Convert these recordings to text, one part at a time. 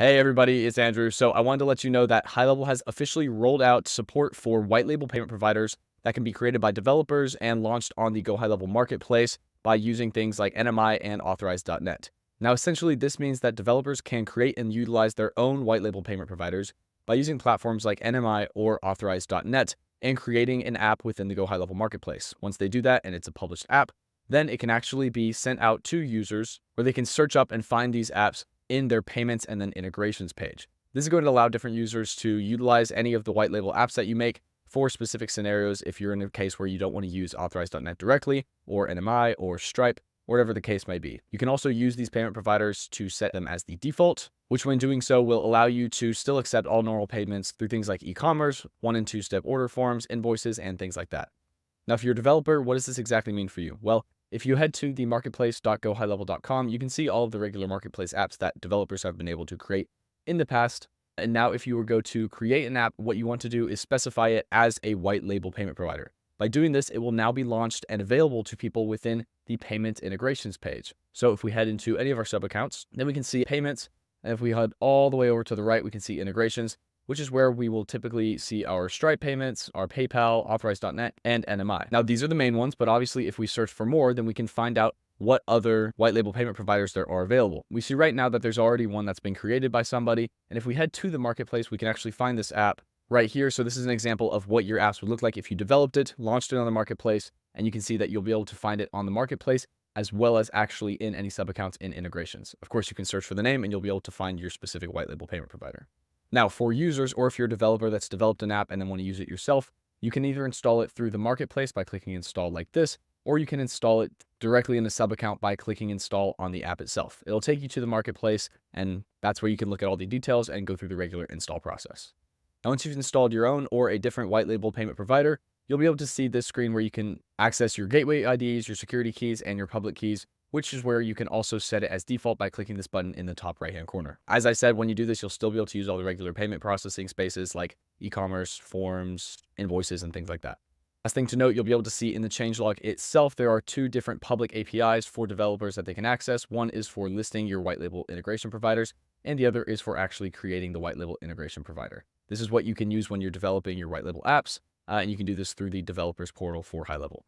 Hey everybody, it's Andrew. So I wanted to let you know that HighLevel has officially rolled out support for white label payment providers that can be created by developers and launched on the GoHighLevel marketplace by using things like NMI and Authorize.net. Now, essentially, this means that developers can create and utilize their own white label payment providers by using platforms like NMI or Authorize.net and creating an app within the GoHighLevel marketplace. Once they do that and it's a published app, then it can actually be sent out to users where they can search up and find these apps in their payments and then integrations page. This is going to allow different users to utilize any of the white label apps that you make for specific scenarios if you're in a case where you don't want to use Authorize.net directly, or NMI, or Stripe, or whatever the case may be. You can also use these payment providers to set them as the default, which when doing so will allow you to still accept all normal payments through things like e-commerce, 1- and 2-step order forms, invoices, and things like that. Now, if you're a developer, what does this exactly mean for you? Well, if you head to the marketplace.gohighlevel.com, you can see all of the regular marketplace apps that developers have been able to create in the past. And now if you were go to create an app, what you want to do is specify it as a white label payment provider. By doing this, it will now be launched and available to people within the payment integrations page. So if we head into any of our sub accounts, then we can see payments. And if we head all the way over to the right, we can see integrations, which is where we will typically see our Stripe payments, our PayPal, Authorize.net, and NMI. Now, these are the main ones, but obviously if we search for more, then we can find out what other white label payment providers there are available. We see right now that there's already one that's been created by somebody. And if we head to the marketplace, we can actually find this app right here. So this is an example of what your apps would look like if you developed it, launched it on the marketplace, and you can see that you'll be able to find it on the marketplace as well as actually in any sub accounts in integrations. Of course, you can search for the name and you'll be able to find your specific white label payment provider. Now, for users, or if you're a developer that's developed an app and then want to use it yourself, you can either install it through the marketplace by clicking install like this, or you can install it directly in a sub account by clicking install on the app itself. It'll take you to the marketplace, and that's where you can look at all the details and go through the regular install process. Now, once you've installed your own or a different white label payment provider, you'll be able to see this screen where you can access your gateway IDs, your security keys, and your public keys, which is where you can also set it as default by clicking this button in the top right-hand corner. As I said, when you do this, you'll still be able to use all the regular payment processing spaces like e-commerce, forms, invoices, and things like that. Last thing to note, you'll be able to see in the changelog itself, there are two different public APIs for developers that they can access. One is for listing your white label integration providers, and the other is for actually creating the white label integration provider. This is what you can use when you're developing your white label apps, and you can do this through the developers portal for HighLevel.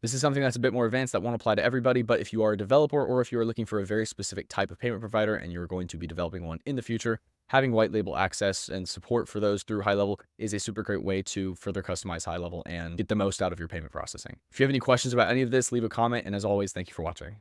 This is something that's a bit more advanced that won't apply to everybody, but if you are a developer or if you are looking for a very specific type of payment provider and you're going to be developing one in the future, having white label access and support for those through HighLevel is a super great way to further customize HighLevel and get the most out of your payment processing. If you have any questions about any of this, leave a comment. And as always, thank you for watching.